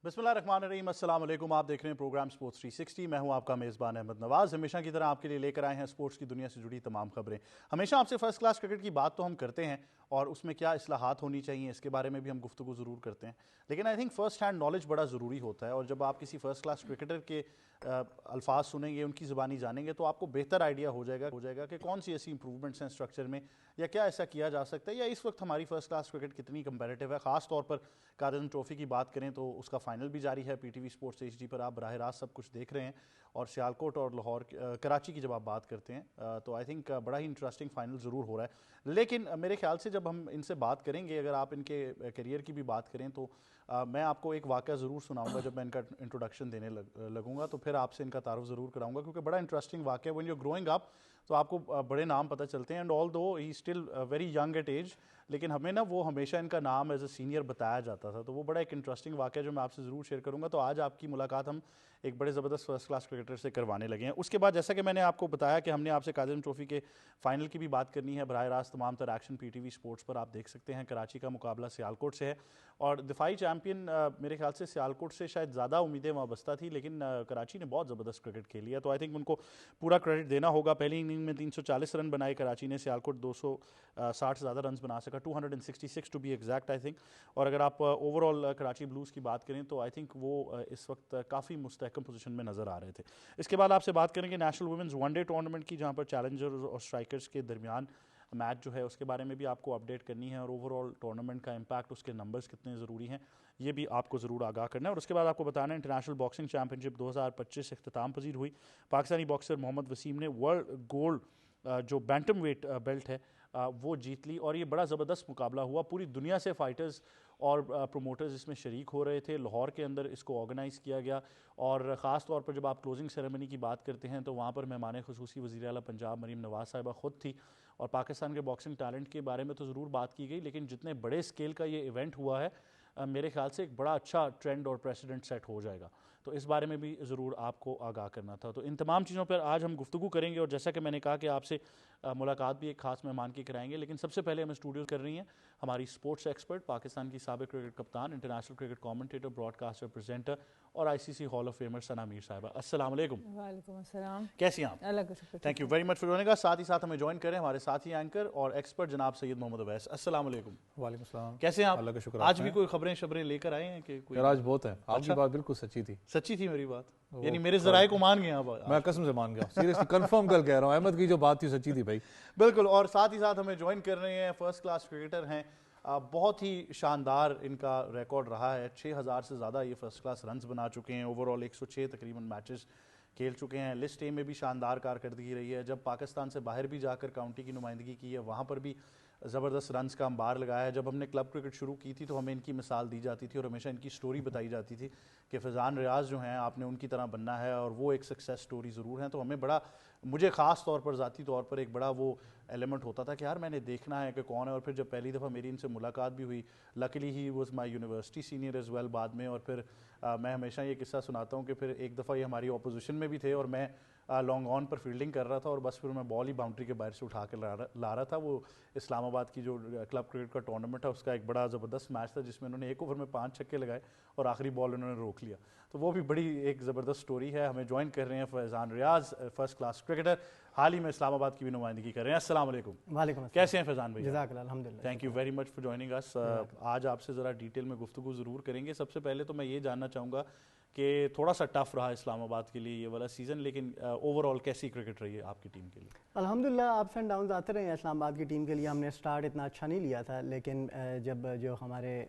بسم اللہ الرحمن الرحیم، السلام علیکم۔ آپ دیکھ رہے ہیں پروگرام سپورٹس 360۔ میں ہوں آپ کا میزبان احمد نواز۔ ہمیشہ کی طرح آپ کے لیے لے کر آئے ہیں سپورٹس کی دنیا سے جڑی تمام خبریں۔ ہمیشہ آپ سے فرسٹ کلاس کرکٹ کی بات تو ہم کرتے ہیں اور اس میں کیا اصلاحات ہونی چاہیے اس کے بارے میں بھی ہم گفتگو ضرور کرتے ہیں، لیکن I think first hand knowledge بڑا ضروری ہوتا ہے، اور جب آپ کسی فرسٹ کلاس کرکٹر کے الفاظ سنیں گے، ان کی زبانی جانیں گے، تو آپ کو بہتر آئیڈیا ہو جائے گا کہ کون سی ایسی امپروومنٹس ہیں اسٹرکچر میں، یا کیا ایسا کیا جا سکتا ہے، یا اس وقت ہماری فرسٹ کلاس کرکٹ کتنی کمپیریٹیو ہے۔ خاص طور پر قائد اعظم ٹرافی کی بات کریں تو اس کا فائنل بھی جاری ہے، P T V sports H D پر آپ براہ راست سب کچھ دیکھ رہے ہیں، اور سیالکوٹ اور لاہور کراچی کی جب آپ بات کرتے ہیں تو آئی تھنک بڑا ہی انٹرسٹنگ فائنل ضرور ہو رہا ہے۔ لیکن میرے خیال سے جب ہم ان سے بات کریں گے، اگر آپ ان کے کیریئر کی بھی بات کریں تو میں آپ کو ایک واقعہ ضرور سناؤں گا جب میں ان کا انٹروڈکشن دینے لگوں گا، تو پھر آپ سے ان کا تعارف ضرور کراؤں گا، کیونکہ بڑا انٹرسٹنگ واقعہ ہے۔ وین یو گروئنگ اپ تو آپ کو بڑے نام پتہ چلتے ہیں، and although he still very young at age, لیکن ہمیں نا وہ ہمیشہ ان کا نام ایز اے سینئر بتایا جاتا تھا، تو وہ بڑا ایک انٹرسٹنگ واقعہ جو میں آپ سے ضرور شیئر کروں گا۔ تو آج آپ کی ملاقات ہم ایک بڑے زبردست فرسٹ کلاس کرکٹر سے کروانے لگے ہیں۔ اس کے بعد جیسا کہ میں نے آپ کو بتایا کہ ہم نے آپ سے قائد اعظم ٹرافی کے فائنل کی بھی بات کرنی ہے، براہ راست تمام تر action P T V sports پر آپ دیکھ سکتے ہیں۔ کراچی کا مقابلہ سیالکوٹ سے ہے، اور دفاعی چیمپئن میرے خیال سے سیالکوٹ سے شاید زیادہ امیدیں وابستہ تھی، لیکن کراچی نے بہت زبردست کرکٹ کھیلی ہے، تو آئی تھنک ان کو پورا کریڈٹ دینا ہوگا۔ پہلی اننگ میں 340 رن بنائے کراچی نے، سیالکوٹ 260 سے زیادہ رنز بنا سکا، 266 to be exact I think. اور اگر آپ اوور آل کراچی بلوز کی بات کریں تو آئی تھنک وہ اس وقت کافی مستحکم پوزیشن میں نظر آ رہے تھے۔ اس کے بعد آپ سے بات کریں گے national women's one day tournament کی، جہاں پر چیلنجرز اور اسٹرائکرز کے درمیان میچ جو ہے اس کے بارے میں بھی آپ کو اپڈیٹ کرنی ہے، اور اوور آل ٹورنامنٹ کا امپیکٹ، اس کے نمبرز کتنے ضروری ہیں، یہ بھی آپ کو ضرور آگاہ کرنا ہے۔ اور اس کے بعد آپ کو بتانا ہے انٹرنیشنل باکسنگ چیمپئن شپ 2025 اختتام پذیر ہوئی۔ پاکستانی باکسر محمد وسیم نے ورلڈ گولڈ جو بینٹم ویٹ بیلٹ ہے وہ جیت لی، اور یہ بڑا زبردست مقابلہ ہوا۔ پوری دنیا سے فائٹرز اور پروموٹرز اس میں شریک ہو رہے تھے۔ لاہور کے اندر اس کو آرگنائز کیا گیا، اور خاص طور پر جب آپ کلوزنگ سیریمنی کی بات کرتے ہیں تو وہاں پر مہمان خصوصی وزیر اعلیٰ پنجاب مریم نواز صاحبہ خود تھی، اور پاکستان کے باکسنگ ٹیلنٹ کے بارے میں تو ضرور بات کی گئی، لیکن جتنے بڑے اسکیل کا یہ ایونٹ ہوا ہے میرے خیال سے ایک بڑا اچھا ٹرینڈ اور پریسیڈنٹ سیٹ ہو جائے گا، تو اس بارے میں بھی ضرور آپ کو آگاہ کرنا تھا۔ تو ان تمام چیزوں پر آج ہم گفتگو کریں گے، اور جیسا کہ میں نے کہا کہ آپ سے ملاقات بھی ایک خاص مہمان کی کرائیں گے، لیکن سب سے پہلے ہمیں اسٹوڈیو کر رہی ہیں ہماری اسپورٹس ایکسپرٹ، پاکستان کی سابق cricket captain, international cricket commentator, broadcaster, presenter اور I C C hall of فیمر Sana Mir صاحبہ۔ السلام علیکم۔ وعلیکم السلام۔ کیسی ہیں آپ؟ اللہ کا شکر۔ Thank you very much for joining اس۔ ساتھ ہی ساتھ ہمیں جوائن کریں ہمارے ساتھی اینکر اور ایکسپرٹ جناب سید محمد اویس۔ السلام علیکم۔ وعلیکم السلام۔ کیسے ہیں آپ؟ اللہ کا شکر۔ آج بھی کوئی خبریں لے کر آئے ہیں کہ کوئی؟ آج بہت ہے، آپ کی بات بالکل سچی تھی۔ سچی تھی میری بات؟ یعنی میرے ذرائع کو مان گئے آپ؟ میں قسم سے مان گیا، سیریسلی کنفرم کر کہہ رہا ہوں، احمد کی جو بات تھی سچی تھی بھائی۔ بالکل، اور ساتھ ہی ساتھ ہمیں جوائن کر رہے ہیں فرسٹ کلاس کرکٹر ہیں، بہت ہی شاندار ان کا ریکارڈ رہا ہے، 6000 سے زیادہ یہ فرسٹ کلاس رنز بنا چکے ہیں، اوور آل 106 تقریباً میچز کھیل چکے ہیں، لسٹ اے میں بھی شاندار کارکردگی رہی ہے، جب پاکستان سے باہر بھی جا کر کاؤنٹی کی نمائندگی کی ہے وہاں پر بھی زبردست رنز کا انبار لگایا ہے۔ جب ہم نے کلب کرکٹ شروع کی تھی تو ہمیں ان کی مثال دی جاتی تھی اور ہمیشہ ان کی سٹوری بتائی جاتی تھی کہ فیضان ریاض جو ہیں آپ نے ان کی طرح بننا ہے، اور وہ ایک سکسیس سٹوری ضرور ہیں۔ تو ہمیں بڑا، مجھے خاص طور پر ذاتی طور پر ایک بڑا وہ ایلیمنٹ ہوتا تھا کہ یار میں نے دیکھنا ہے کہ کون ہے، اور پھر جب پہلی دفعہ میری ان سے ملاقات بھی ہوئی، لکلی ہی was my university senior as well بعد میں، اور پھر میں ہمیشہ یہ قصہ سناتا ہوں کہ پھر ایک دفعہ یہ ہماری اپوزیشن میں بھی تھے اور میں لانگ آن پر فیلڈنگ کر رہا تھا، اور بس پھر میں بال ہی باؤنڈری کے باہر سے اٹھا کے لا رہا تھا۔ وہ اسلام آباد کی جو کلب کرکٹ کا ٹورنامنٹ ہے اس کا ایک بڑا زبردست میچ تھا جس میں انہوں نے ایک اوور میں 5 چھکے لگائے اور آخری بال انہوں نے روک لیا، تو وہ بھی بڑی ایک زبردست سٹوری ہے۔ ہمیں جوائن کر رہے ہیں فیضان ریاض، فرسٹ کلاس کرکٹر، حال ہی میں اسلام آباد کی بھی نمائندگی کر رہے ہیں۔ السلام علیکم۔ وعلیکم السلام۔ کیسے ہیں فیضان بھائی؟ جزاک اللہ، الحمدللہ۔ Thank you very much for joining اس۔ آج آپ سے ذرا ڈیٹیل میں گفتگو ضرور کریں گے۔ سب سے پہلے تو میں یہ جاننا چاہوں گا کہ تھوڑا سا ٹف رہا اسلام آباد کے لیے یہ والا سیزن، لیکن اوور آل کیسی کرکٹ رہی ہے آپ کی ٹیم کے لیے؟ الحمدللہ اپس اینڈ ڈاؤنز آتے رہے ہیں اسلام آباد کی ٹیم کے لیے۔ ہم نے سٹارٹ اتنا اچھا نہیں لیا تھا، لیکن جب جو ہمارے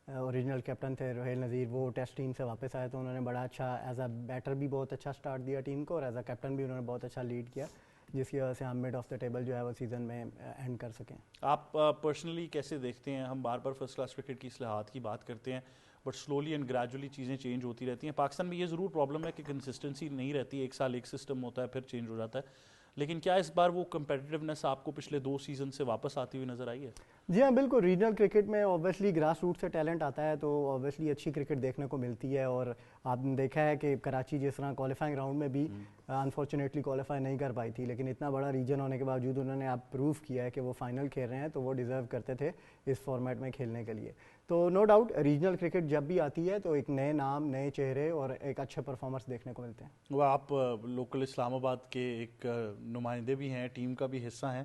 اوریجنل کیپٹن تھے روہیل نذیر، وہ ٹیسٹ ٹیم سے واپس آئے تو انہوں نے بڑا اچھا ایز اے بیٹر بھی بہت اچھا سٹارٹ دیا ٹیم کو، اور ایز اے کیپٹن بھی انہوں نے بہت اچھا لیڈ کیا، جس کی وجہ سے ہم مڈ آف دا ٹیبل جو ہے وہ سیزن میں اینڈ کر سکیں۔ آپ پرسنلی کیسے دیکھتے ہیں؟ ہم بار بار فرسٹ کلاس کرکٹ کی اصلاحات کی بات کرتے ہیں، بٹ سلولی اینڈ گریجولی چیزیں چینج ہوتی رہتی ہیں۔ پاکستان میں یہ ضرور پرابلم ہے کہ کنسسٹنسی نہیں رہتی، ایک سال ایک سسٹم ہوتا ہے پھر چینج ہو جاتا ہے، لیکن کیا اس بار وہ کمپیٹیٹیونیس آپ کو پچھلے 2 سیزن سے واپس آتی ہوئی نظر آئی ہے؟ جی ہاں بالکل, ریجنل کرکٹ میں اوبیسلی گراس روٹ سے ٹیلنٹ آتا ہے تو اوبیسلی اچھی کرکٹ دیکھنے کو ملتی ہے. اور آپ نے دیکھا ہے کہ کراچی جس طرح کوالیفائنگ راؤنڈ میں بھی انفارچونیٹلی کوالیفائی نہیں کر پائی تھی, لیکن اتنا بڑا ریجن ہونے کے باوجود انہوں نے اب پروف کیا ہے کہ وہ فائنل کھیل رہے ہیں, تو وہ ڈیزرو کرتے تھے اس فارمیٹ میں کھیلنے کے لیے. تو نو ڈاؤٹ ریجنل کرکٹ جب بھی آتی ہے تو ایک نئے نام, نئے چہرے اور ایک اچھے پرفارمرس دیکھنے کو ملتے ہیں. وہ آپ لوکل اسلام آباد کے ایک نمائندے بھی ہیں, ٹیم کا بھی حصہ ہیں.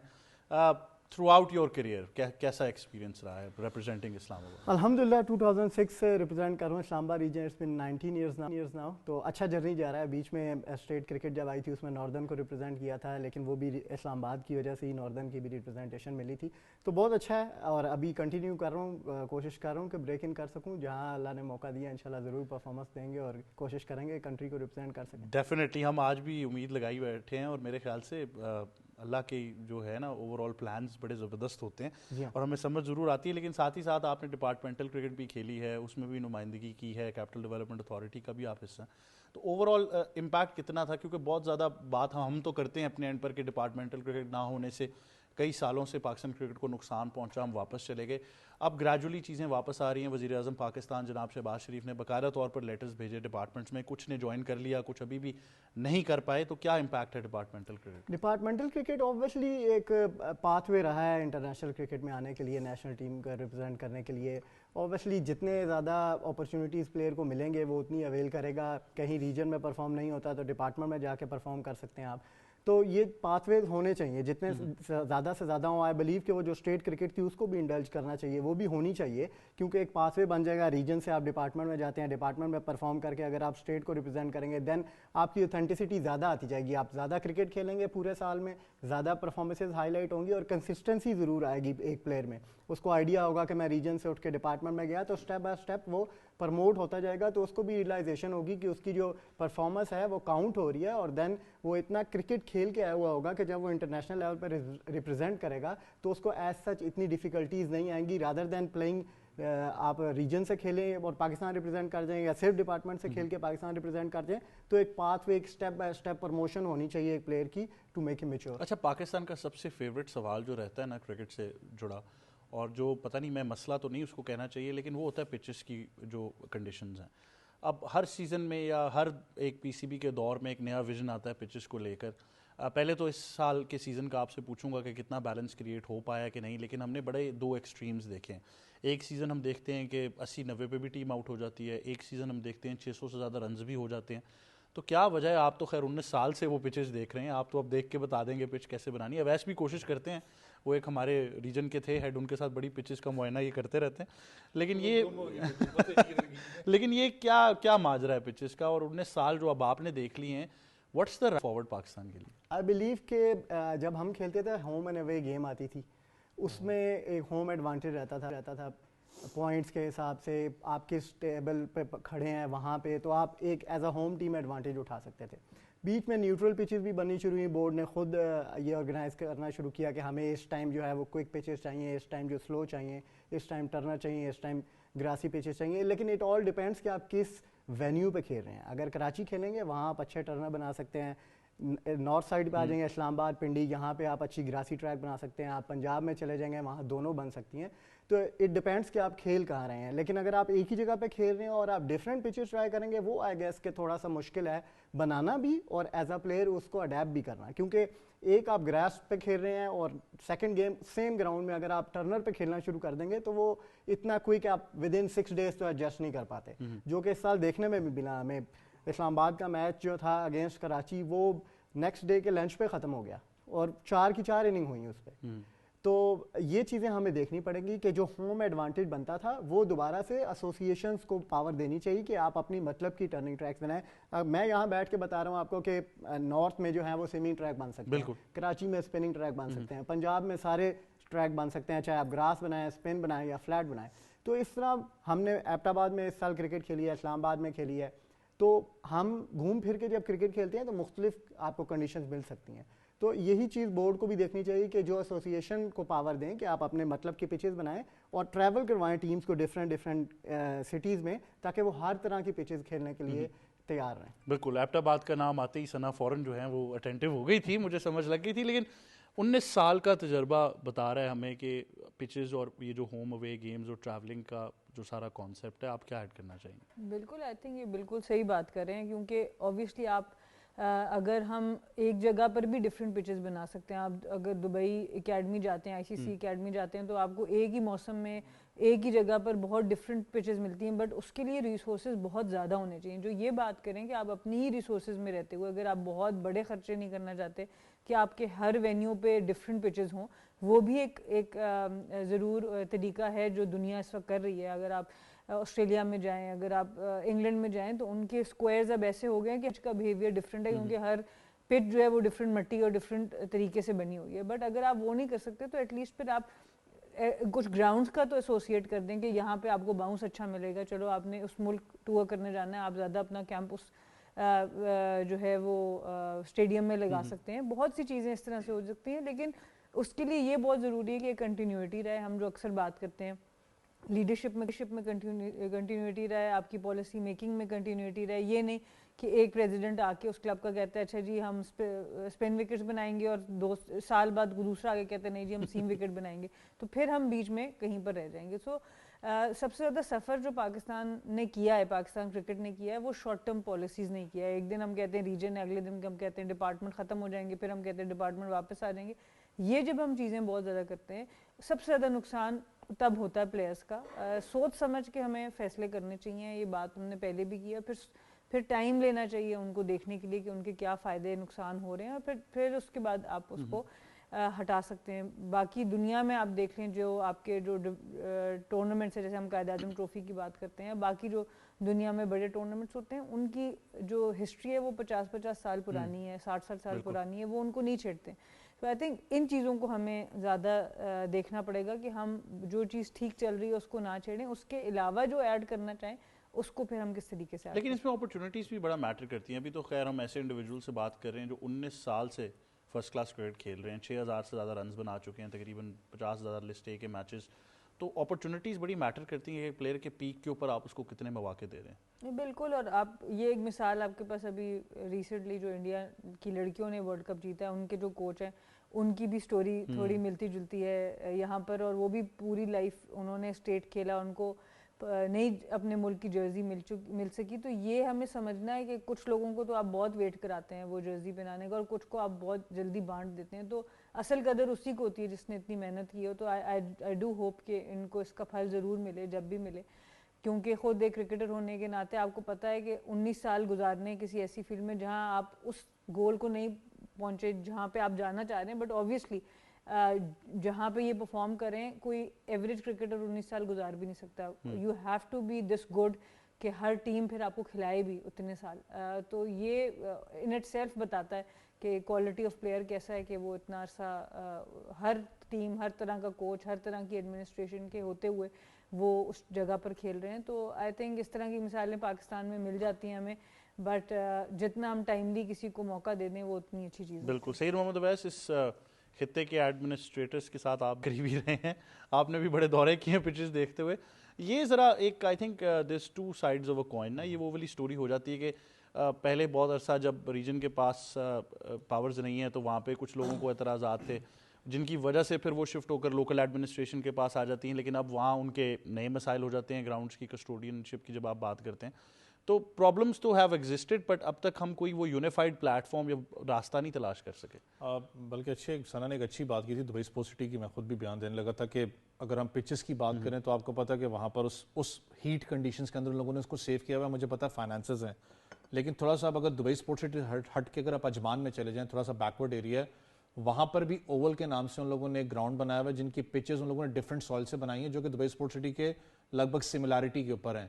تھرو آؤٹ یور کیریئر کیسا ایکسپیرینس رہا ہے ریپرزینٹنگ اسلام آباد؟ الحمدللہ 2006 سے ریپرزینٹ کر رہا ہوں Islamabad region, it's been 19 years now. تو اچھا جرنی جا رہا ہے. بیچ میں اسٹیٹ کرکٹ جب آئی تھی اس میں ناردرن کو ریپرزینٹ کیا تھا, لیکن وہ بھی اسلام آباد کی وجہ سے ہی ناردرن کی بھی ریپرزینٹیشن ملی تھی. تو بہت اچھا ہے اور ابھی کنٹینیو کر رہا ہوں, کوشش کر رہا ہوں کہ بریک ان کر سکوں. جہاں اللہ نے موقع دیا انشاءاللہ ضرور پرفارمنس دیں گے اور کوشش کریں گے کنٹری کو ریپرزینٹ کر سکیں. ڈیفینیٹلی ہم آج بھی امید لگائی بیٹھے ہیں, اور میرے خیال سے اللہ کے جو ہے نا اوور آل پلانز بڑے زبردست ہوتے ہیں اور ہمیں سمجھ ضرور آتی ہے. لیکن ساتھ ہی ساتھ آپ نے ڈپارٹمنٹل کرکٹ بھی کھیلی ہے, اس میں بھی نمائندگی کی ہے, کیپٹل ڈیولپمنٹ اتھارٹی کا بھی آپ حصہ ہیں. تو اوور آل امپیکٹ کتنا تھا؟ کیونکہ بہت زیادہ بات ہم تو کرتے ہیں اپنے اینڈ پر کہ ڈپارٹمنٹل کرکٹ نہ ہونے سے کئی سالوں سے پاکستان کرکٹ کو نقصان پہنچا, ہم واپس چلے گئے. اب گریجولی چیزیں واپس آ رہی ہیں. وزیر اعظم پاکستان جناب شہباز شریف نے باقاعدہ طور پر لیٹرز بھیجے ڈپارٹمنٹس میں, کچھ نے جوائن کر لیا, کچھ ابھی بھی نہیں کر پائے. تو کیا امپیکٹ ہے departmental cricket? Departmental cricket obviously ایک پاتھ وے رہا ہے انٹرنیشنل کرکٹ میں آنے کے لیے, نیشنل ٹیم کا ریپرزینٹ کرنے کے لیے. اوبیسلی جتنے زیادہ اپرچونیٹیز پلیئر کو ملیں گے وہ اتنی اویل کرے گا. کہیں ریجن میں پرفارم نہیں ہوتا تو ڈپارٹمنٹ میں جا کے پرفارم کر سکتے ہیں آپ. تو یہ پاتھ ویز ہونے چاہیے جتنے زیادہ سے زیادہ ہوں. آئی بلیو کہ وہ جو اسٹیٹ کرکٹ تھی اس کو بھی انڈلج کرنا چاہیے, وہ بھی ہونی چاہیے, کیونکہ ایک پاتھ وے بن جائے گا. ریجن سے آپ ڈپارٹمنٹ میں جاتے ہیں, ڈپارٹمنٹ میں پرفارم کر کے اگر آپ اسٹیٹ کو ریپرزینٹ کریں گے دین آپ کی اوتھینٹسٹی زیادہ آتی جائے گی. آپ زیادہ کرکٹ کھیلیں گے پورے سال میں, زیادہ پرفارمنسز ہائی لائٹ ہوں گی اور کنسسٹنسی ضرور آئے گی ایک پلیئر میں. اس کو آئیڈیا ہوگا کہ میں ریجن سے اٹھ کے ڈپارٹمنٹ میں گیا تو اسٹیپ بائی اسٹیپ وہ پرموٹ ہوتا جائے گا, تو اس کو بھی ریئلائزیشن ہوگی کہ اس کی جو پرفارمنس ہے وہ کاؤنٹ ہو رہی ہے. اور دین وہ اتنا کرکٹ کھیل کے آیا ہوا ہوگا کہ جب وہ انٹرنیشنل لیول پہ ریپرزینٹ کرے گا تو اس کو ایز سچ اتنی ڈیفیکلٹیز نہیں آئیں گی. رادر دین پلینگ آپ ریجن سے کھیلیں اور پاکستان ریپرزینٹ کر جائیں, یا صرف ڈپارٹمنٹ سے کھیل کے پاکستان ریپرزینٹ کر جائیں, تو ایک پاتھ وے, ایک اسٹیپ بائی اسٹیپ پروموشن ہونی چاہیے ایک پلیئر کی ٹو میک ہم میچور. اچھا, پاکستان کا سب سے فیوریٹ سوال جو رہتا ہے نا کرکٹ سے جڑا, اور جو پتہ نہیں میں مسئلہ تو نہیں اس کو کہنا چاہیے, لیکن وہ ہوتا ہے پچز کی جو کنڈیشنز ہیں. اب ہر سیزن میں یا ہر ایک پی سی بی کے دور میں ایک نیا ویژن آتا ہے پچز کو لے کر. پہلے تو اس سال کے سیزن کا آپ سے پوچھوں گا کہ کتنا بیلنس کریٹ ہو پایا کہ نہیں, لیکن ہم نے بڑے دو ایکسٹریمز دیکھے ہیں. ایک سیزن ہم دیکھتے ہیں کہ 80-90 پہ بھی ٹیم آؤٹ ہو جاتی ہے, ایک سیزن ہم دیکھتے ہیں 600 سے زیادہ رنز بھی ہو جاتے ہیں. تو کیا وجہ ہے؟ آپ تو خیر 19 سال سے وہ پچز دیکھ رہے ہیں, آپ تو اب دیکھ کے بتا دیں گے پچ کیسے بنانی ہے. ویسے بھی کوشش کرتے ہیں, وہ ایک ہمارے ریجن کے تھے ہیڈ, ان کے ساتھ بڑی پچز کا معائنہ یہ کرتے رہتے ہیں. لیکن یہ کیا ماجرا ہے پچز کا؟ اور 19 سال جو اب آپ نے دیکھ لی ہیں, واٹس دا فارورڈ پاکستان کے لیے؟ آئی بلیو کہ جب ہم کھیلتے تھے ہوم اینڈ اوے گیم آتی تھی, اس میں ایک ہوم ایڈوانٹیج رہتا تھا پوائنٹس کے حساب سے. آپ کس ٹیبل پہ کھڑے ہیں وہاں پہ, تو آپ ایک as a home team advantage اٹھا سکتے تھے. بیچ میں نیوٹرل پچز بھی بننی شروع ہوئی, بورڈ نے خود یہ آرگنائز کرنا شروع کیا کہ ہمیں اس ٹائم جو ہے وہ کوئک پچز چاہیے, اس ٹائم جو سلو چاہیے, اس ٹائم ٹرنر چاہیے, اس ٹائم گراسی پچز چاہیے. لیکن اٹ آل ڈیپینڈس کہ آپ کس وینیو پہ کھیل رہے ہیں. اگر کراچی کھیلیں گے وہاں آپ اچھے ٹرنر بنا سکتے ہیں. نارتھ سائڈ پہ آ جائیں گے اسلام آباد پنڈی, یہاں پہ آپ اچھی گراسی ٹریک بنا سکتے ہیں. آپ پنجاب میں چلے جائیں گے وہاں دونوں بن سکتی ہیں. تو اٹ ڈپینڈس کہ آپ کھیل کہاں رہے ہیں. لیکن اگر آپ ایک ہی جگہ پہ کھیل رہے ہیں اور آپ ڈفرینٹ پچز ٹرائی کریں گے, وہ آئی گیس کہ تھوڑا سا مشکل ہے بنانا بھی اور ایز اے پلیئر اس کو اڈیپٹ بھی کرنا. کیونکہ ایک آپ گراس پہ کھیل رہے ہیں اور سیکنڈ گیم سیم گراؤنڈ میں اگر آپ ٹرنر پہ کھیلنا شروع کر دیں گے تو وہ اتنا کوئک آپ ود ان 6 days تو ایڈجسٹ نہیں کر پاتے. جو کہ اس سال دیکھنے میں بھی ملا ہمیں. اسلام آباد کا میچ جو تھا اگینسٹ کراچی, وہ نیکسٹ ڈے کے لنچ پہ ختم ہو گیا اور 4 کی 4 اننگ ہوئی اس پہ. تو یہ چیزیں ہمیں دیکھنی پڑیں گی کہ جو ہوم ایڈوانٹیج بنتا تھا وہ دوبارہ سے ایسوسیشنز کو پاور دینی چاہیے کہ آپ اپنی مطلب کی ٹرننگ ٹریکس بنائیں. میں یہاں بیٹھ کے بتا رہا ہوں آپ کو کہ نارتھ میں جو ہے وہ سوئمنگ ٹریک بن سکتے ہیں, کراچی میں اسپننگ ٹریک بن سکتے ہیں, پنجاب میں سارے ٹریک بن سکتے ہیں, چاہے آپ گراس بنائیں, اسپن بنائیں یا فلیٹ بنائیں. تو اس طرح ہم نے ایبٹ آباد میں اس سال کرکٹ کھیلی ہے, اسلام آباد میں کھیلی ہے. تو ہم گھوم پھر کے جب کرکٹ کھیلتے ہیں تو مختلف آپ کو کنڈیشنز مل سکتی ہیں. تو یہی چیز بورڈ کو بھی دیکھنی چاہیے کہ جو ایسوسیشن کو پاور دیں کہ آپ اپنے مطلب کی پچز بنائیں اور ٹریول کروائیں ٹیمز کو ڈفرینٹ سٹیز میں, تاکہ وہ ہر طرح کی پچز کھیلنے کے لیے تیار رہیں. بالکل, ایبٹ آباد کا نام آتے ہی ثنا فوراً جو ہے وہ اٹینٹو ہو گئی تھی, مجھے سمجھ لگ گئی تھی. لیکن 19 سال کا تجربہ بتا رہا ہے ہمیں کہ پچز اور یہ جو ہوم اوے گیمز اور ٹریولنگ کا جو سارا کانسیپٹ ہے، آپ کیا ایڈ کرنا چاہیں گے؟ بالکل، آئی تھنک یہ بالکل صحیح بات کر رہے ہیں، کیونکہ اوبیسلی آپ اگر ہم ایک جگہ پر بھی ڈفرینٹ پچز بنا سکتے ہیں. آپ اگر دبئی اکیڈمی جاتے ہیں، ICC اکیڈمی جاتے ہیں، تو آپ کو ایک ہی موسم میں ایک ہی جگہ پر بہت ڈفرینٹ پچز ملتی ہیں، بٹ اس کے لیے ریسورسز بہت زیادہ ہونے چاہیے. جو یہ بات کریں کہ آپ اپنی ہی ریسورسز میں رہتے ہوئے اگر آپ بہت بڑے خرچے نہیں کرنا چاہتے کہ آپ کے ہر وینیو پہ ڈفرینٹ پچز ہوں، وہ بھی ایک ضرور طریقہ ہے جو دنیا اس وقت کر رہی ہے. اگر آپ آسٹریلیا میں جائیں، اگر آپ انگلینڈ میں جائیں، تو ان کے اسکوائرز اب ایسے ہو گئے ہیں کہ اس کا بیہیویئر ڈفرینٹ ہے، کیونکہ ہر پچ جو ہے وہ ڈفرینٹ مٹی اور ڈفرینٹ طریقے سے بنی ہوئی ہے. بٹ اگر آپ وہ نہیں کر سکتے تو ایٹ لیسٹ پھر آپ کچھ گراؤنڈس کا تو ایسوسیٹ کر دیں کہ یہاں پہ آپ کو باؤنس اچھا ملے گا. چلو آپ نے اس ملک ٹور کرنے جانا ہے، آپ زیادہ اپنا کیمپ اس جو ہے وہ اسٹیڈیم میں لگا سکتے ہیں. بہت سی چیزیں اس طرح سے ہو سکتی ہیں، لیکن اس کے لیے یہ بہت ضروری ہے کہ کنٹینیوٹی رہے. ہم جو اکثر بات کرتے ہیں لیڈرشپ میں کنٹینیوٹی رہے، آپ کی پالیسی میکنگ میں کنٹینیوٹی رہے. یہ نہیں کہ ایک پریزیڈنٹ آ کے اس کلب کا کہتا ہے اچھا جی ہم اسپن وکٹس بنائیں گے، اور 2 سال بعد دوسرا آگے کہتا ہے نہیں جی ہم سیم وکٹ بنائیں گے، تو پھر ہم بیچ میں کہیں پر رہ جائیں گے. سو سب سے زیادہ سفر جو پاکستان نے کیا ہے، پاکستان کرکٹ نے کیا ہے، وہ شارٹ ٹرم پالیسیز نہیں کیا ہے. ایک دن ہم کہتے ہیں ریجن، اگلے دن ہم کہتے ہیں ڈپارٹمنٹ ختم ہو جائیں گے، پھر ہم کہتے ہیں ڈپارٹمنٹ واپس آ جائیں گے. یہ جب ہم چیزیں بہت زیادہ کرتے ہیں، سب سے زیادہ نقصان تب ہوتا ہے پلیئرس کا. سوچ سمجھ کے ہمیں فیصلے کرنے چاہیے. یہ بات ہم نے پہلے بھی کیا. پھر ٹائم لینا چاہیے ان کو دیکھنے کے لیے کہ ان کے کیا فائدے نقصان ہو رہے ہیں، اور پھر اس کے بعد آپ اس کو ہٹا سکتے ہیں. باقی دنیا میں آپ دیکھ لیں جو آپ کے جو ٹورنامنٹس ہیں، جیسے ہم قائد اعظم ٹرافی کی بات کرتے ہیں، باقی جو دنیا میں بڑے ٹورنامنٹس ہوتے ہیں، ان کی جو ہسٹری ہے وہ 50 سال پرانی ہے، 60 سال پرانی ہے، وہ ان کو نہیں چھیڑتے. تو آئی تھنک ان چیزوں کو ہمیں زیادہ دیکھنا پڑے گا کہ ہم جو چیز ٹھیک چل رہی ہے اس کو نہ چھیڑیں، اس کے علاوہ جو ایڈ کرنا چاہیں اس کو پھر ہم کس طریقے سے. لیکن اس میں اپرچونیٹیز بھی بڑا میٹر کرتی ہیں. ابھی تو خیر ہم ایسے انڈیویجول سے بات کر رہے ہیں جو 19 سال سے فرسٹ کلاس کرکٹ کھیل رہے ہیں، 6000 سے زیادہ رنز بنا چکے ہیں، تقریباً 50 سے زیادہ لسٹ اے کے میچز. تو اپرچونیٹیز بڑی میٹر کرتی ہیں کہ پلیئر کے پیک کے اوپر آپ اس کو کتنے مواقع دے رہے ہیں. بالکل. اور آپ یہ ایک مثال آپ کے پاس ابھی ریسنٹلی جو انڈیا کی لڑکیوں نے ورلڈ کپ جیتا ہے، ان کے جو کوچ ہیں ان کی بھی سٹوری تھوڑی ملتی جلتی ہے یہاں پر، اور وہ بھی پوری لائف انہوں نے اسٹیٹ کھیلا، ان کو نہیں اپنے ملک کی جرسی مل سکی. تو یہ ہمیں سمجھنا ہے کہ کچھ لوگوں کو تو آپ بہت ویٹ کراتے ہیں وہ جرسی پہنانے کا، اور کچھ کو آپ بہت جلدی بانٹ دیتے ہیں. تو اصل قدر اسی کو ہوتی ہے جس نے اتنی محنت کی ہو. تو آئی ڈو ہوپ کہ ان کو اس کا پھل ضرور ملے جب بھی ملے، کیونکہ خود ایک کرکٹر ہونے کے ناطے آپ کو پتہ ہے کہ 19 سال گزارنے کسی ایسی فیلڈ میں جہاں آپ اس گول کو نہیں پہنچے جہاں پہ آپ جانا چاہ رہے ہیں، بٹ اوبیسلی جہاں پہ یہ پرفارم کریں کوئی ایوریج کرکٹر 19 سال گزار بھی نہیں سکتا. You have to be this good کہ ہر ٹیم پھر آپ کو کھلائے بھی اتنے سال. تو یہ ان اٹ سیلف بتاتا ہے کہ کوالٹی آف پلیئر کیسا ہے کہ وہ اتنا عرصہ ہر ٹیم، ہر طرح کا کوچ، ہر طرح کی ایڈمنسٹریشن کے ہوتے ہوئے وہ اس جگہ پر کھیل رہے ہیں. تو آئی تھنک اس طرح کی مثالیں پاکستان میں مل جاتی ہیں ہمیں، بٹ جتنا ہم ٹائملی کسی کو موقع دے دیں وہ اتنی اچھی چیز ہے. بالکل. سید محمد اویس، اس خطے کے ایڈمنسٹریٹرز کے ساتھ آپ قریب ہی رہے ہیں، آپ نے بھی بڑے دورے کیے ہیں پچز دیکھتے ہوئے. یہ ذرا ایک I think this 2 sides of a coin نا، یہ وہ والی سٹوری ہو جاتی ہے کہ پہلے بہت عرصہ جب ریجن کے پاس پاورز نہیں ہیں تو وہاں پہ کچھ لوگوں کو اعتراضات تھے جن کی وجہ سے پھر وہ شفٹ ہو کر لوکل ایڈمنسٹریشن کے پاس آ جاتی ہیں، لیکن اب وہاں ان کے نئے مسائل ہو جاتے ہیں. گراؤنڈس کی کسٹوڈین شپ کی جب آپ بات کرتے ہیں تو پرابلمس تو ہیو ایگزسٹڈ، بٹ اب تک ہم کوئی وہ یونیفائڈ پلیٹ فارم یا راستہ نہیں تلاش کر سکے. بلکہ ثنا نے ایک اچھی بات کی تھی دبئی اسپورٹس سٹی کی، میں خود بھی بیان دینے لگا تھا کہ اگر ہم پچز کی بات کریں تو آپ کو پتا ہے کہ وہاں پر اس ہیٹ کنڈیشنز کے اندر ان لوگوں نے اس کو سیو کیا ہوا ہے. مجھے پتا ہے فائنانسز ہیں، لیکن تھوڑا سا اگر دبئی اسپورٹس سٹی ہٹ کے اگر آپ اجمان میں چلے جائیں، تھوڑا سا بیکورڈ ایریا ہے، وہاں پر بھی اوول کے نام سے ان لوگوں نے ایک گراؤنڈ بنایا ہوا ہے جن کی پچز ان لوگوں نے ڈفرینٹ سوائل سے بنائی ہیں جو کہ دبئی اسپورٹس سٹی کے لگ بھگ سملیرٹی کے اوپر ہیں.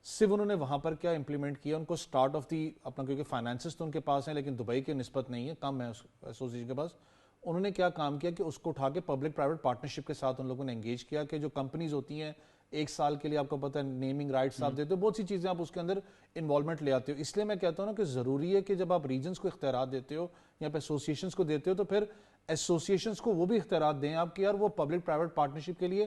صرف انہوں نے وہاں پر کیا امپلیمنٹ کیا، ان کو سٹارٹ آف دی اپنا، کیونکہ فائنانسز تو ان کے پاس ہیں لیکن دبئی کے نسبت نہیں ہے، کم ہے ایسوسیشن کے پاس. انہوں نے کیا کام کیا کہ اس کو اٹھا کے پبلک پرائیویٹ پارٹنرشپ کے ساتھ ان لوگوں نے انگیج کیا کہ جو کمپنیز ہوتی ہیں 1 سال کے لیے آپ کو پتہ ہے نیمنگ رائٹس آپ دیتے ہو، بہت سی چیزیں آپ اس کے اندر انوالومنٹ لے آتے ہو. اس لیے میں کہتا ہوں نا کہ ضروری ہے کہ جب آپ ریجنز کو اختیارات دیتے ہو یا پہ ایسوسیشنز کو دیتے ہو تو پھر ایسوسیشنز کو وہ بھی اختیارات دیں آپ کہ یار وہ پبلک پرائیویٹ پارٹنرشپ کے لیے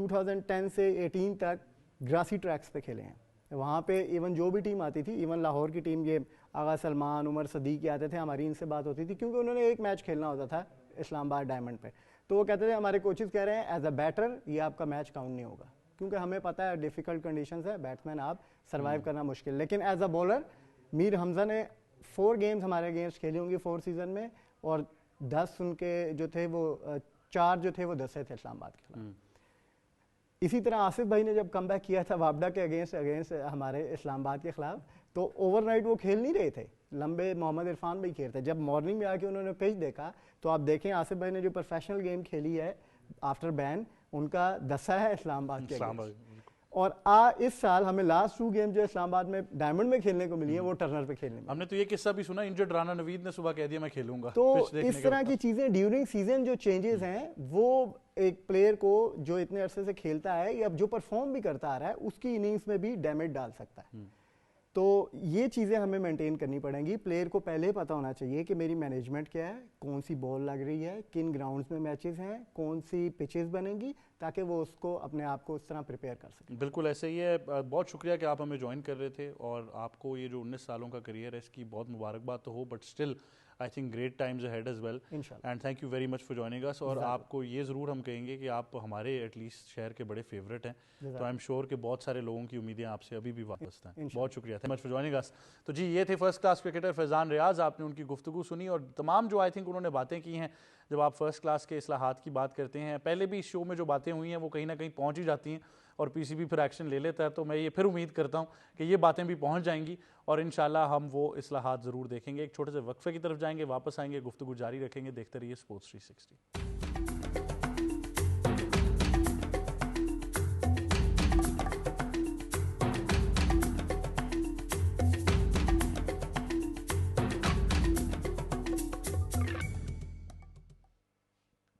2010 سے 18 تک گراسی ٹریکس پہ کھیلے ہیں. وہاں پہ ایون جو بھی ٹیم آتی تھی, ایون لاہور کی ٹیم, یہ آغا سلمان, عمر صدیق آتے تھے, ہماری ان سے بات ہوتی تھی کیونکہ انہوں نے ایک میچ کھیلنا ہوتا تھا اسلام آباد ڈائمنڈ پہ. تو وہ کہتے تھے, ہمارے کوچز کہہ رہے ہیں ایز اے بیٹر یہ آپ کا میچ کاؤنٹ نہیں ہوگا, کیونکہ ہمیں پتہ ہے ڈیفیکلٹ کنڈیشنز ہے, بیٹسمین آپ سروائیو کرنا مشکل. لیکن ایز اے بولر میر حمزہ نے 4 گیمز ہمارے اگینسٹ کھیلی ہوں گی 4 سیزن میں, اور 10 ان کے جو تھے وہ 4 جو تھے وہ 10 تھے اسلام آباد کے خلاف. اسی طرح آصف بھائی نے جب کم بیک کیا تھا وابڈا کے اگینسٹ ہمارے اسلام آباد کے خلاف, تو اوور نائٹ وہ کھیل نہیں رہے تھے, لمبے محمد عرفان بھائی کھیلتے. جب مارننگ میں آ کے انہوں نے پچ دیکھا تو آپ دیکھیں آصف بھائی نے جو پروفیشنل گیم کھیلی ہے آفٹر بین, ان کا 10 ہے اسلام آباد کے. اور اس سال ہمیں لاسٹ 2 گیم جو اسلام آباد میں ڈائمنڈ میں کھیلنے کو ملی ہیں وہ ٹرنر پہ کھیلنے میں. ہم نے تو یہ قصہ بھی سنا, انجرڈ رانا نوید نے صبح کہہ دیا میں کھیلوں گا. تو اس طرح کی چیزیں ڈیورنگ سیزن جو چینجز ہیں وہ ایک پلیئر کو جو اتنے عرصے سے کھیلتا ہے یا جو پرفارم بھی کرتا آ رہا ہے اس کی اننگز میں بھی ڈیمیج ڈال سکتا ہے. تو یہ چیزیں ہمیں مینٹین کرنی پڑیں گی. پلیئر کو پہلے پتہ ہونا چاہیے کہ میری مینجمنٹ کیا ہے, کون سی بال لگ رہی ہے, کن گراؤنڈز میں میچز ہیں, کون سی پچز بنیں گی, تاکہ وہ اس کو اپنے آپ کو اس طرح پریپیئر کر سکیں. بالکل ایسے ہی ہے. بہت شکریہ کہ آپ ہمیں جوائن کر رہے تھے, اور آپ کو یہ جو 19 سالوں کا کریئر ہے اس کی بہت مبارکباد تو ہو, but still I think great times ahead as well. And thank you very much for joining us. اور آپ کو یہ ضرور ہم کہیں گے کہ آپ ہمارے ایٹ لیسٹ شہر کے بڑے فیوریٹ ہیں, تو آئی ایم شیور کہ بہت سارے لوگوں کی امیدیں آپ سے ابھی بھی وابستہ ہیں. بہت شکریہ, thank you much for joining us. تو جی یہ تھے فرسٹ کلاس کرکٹر فیضان ریاض. آپ نے ان کی گفتگو سنی, اور تمام جو آئی تھنک انہوں نے باتیں کی ہیں, جب آپ فرسٹ کلاس کے اصلاحات کی بات کرتے ہیں, پہلے بھی اس شو میں جو باتیں ہوئی ہیں وہ کہیں نہ کہیں پہنچ ہی جاتی ہیں, اور پی سی بی پھر ایکشن لے لیتا ہے. تو میں یہ پھر امید کرتا ہوں کہ یہ باتیں بھی پہنچ جائیں گی, اور انشاءاللہ ہم وہ اصلاحات ضرور دیکھیں گے. ایک چھوٹے سے وقفے کی طرف جائیں گے, واپس آئیں گے, گفتگو جاری رکھیں گے. دیکھتے رہیے sports 360.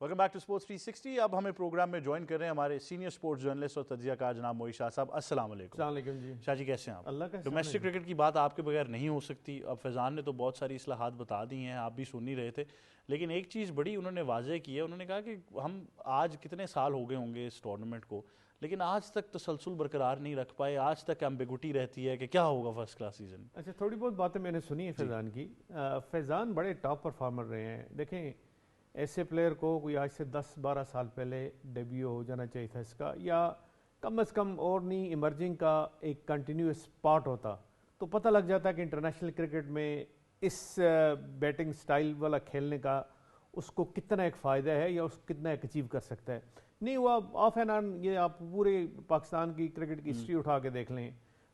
Welcome back to sports 360. اب ہمیں پروگرام میں جوائن کر رہے ہیں ہمارے سینئر اسپورٹس جرنلسٹ اور تجزیہ کار جناب موئی شاہ صاحب. السلام علیکم. السلام علیکم جی. شاہ جی کیسے ہیں آپ؟ اللہ کا ڈومیسٹک کرکٹ کی بات آپ کے بغیر نہیں ہو سکتی. اب فیضان نے تو بہت ساری اصلاحات بتا دی ہیں, آپ بھی سن ہی رہے تھے, لیکن ایک چیز بڑی انہوں نے واضح کی ہے. انہوں نے کہا کہ ہم آج کتنے سال ہو گئے ہوں گے اس ٹورنامنٹ کو, لیکن آج تک تسلسل برقرار نہیں رکھ پائے, آج تک ایمبیگوٹی رہتی ہے کہ کیا ہوگا فرسٹ کلاس سیزن. اچھا, تھوڑی بہت باتیں میں نے سنی ہیں فیضان کی. فیضان بڑے ٹاپ پرفارمر رہے ہیں. دیکھیں ایسے پلیئر کو کوئی آج سے 10-12 سال پہلے ڈیبیو ہو جانا چاہیے تھا اس کا, یا کم از کم اور نہیں ایمرجنگ کا ایک کنٹینیوس پارٹ ہوتا, تو پتہ لگ جاتا کہ انٹرنیشنل کرکٹ میں اس بیٹنگ سٹائل والا کھیلنے کا اس کو کتنا ایک فائدہ ہے یا اس کو کتنا ایک اچیو کر سکتا ہے. نہیں ہوا آف اینڈ آن. یہ آپ پورے پاکستان کی کرکٹ کی ہسٹری اٹھا کے دیکھ لیں,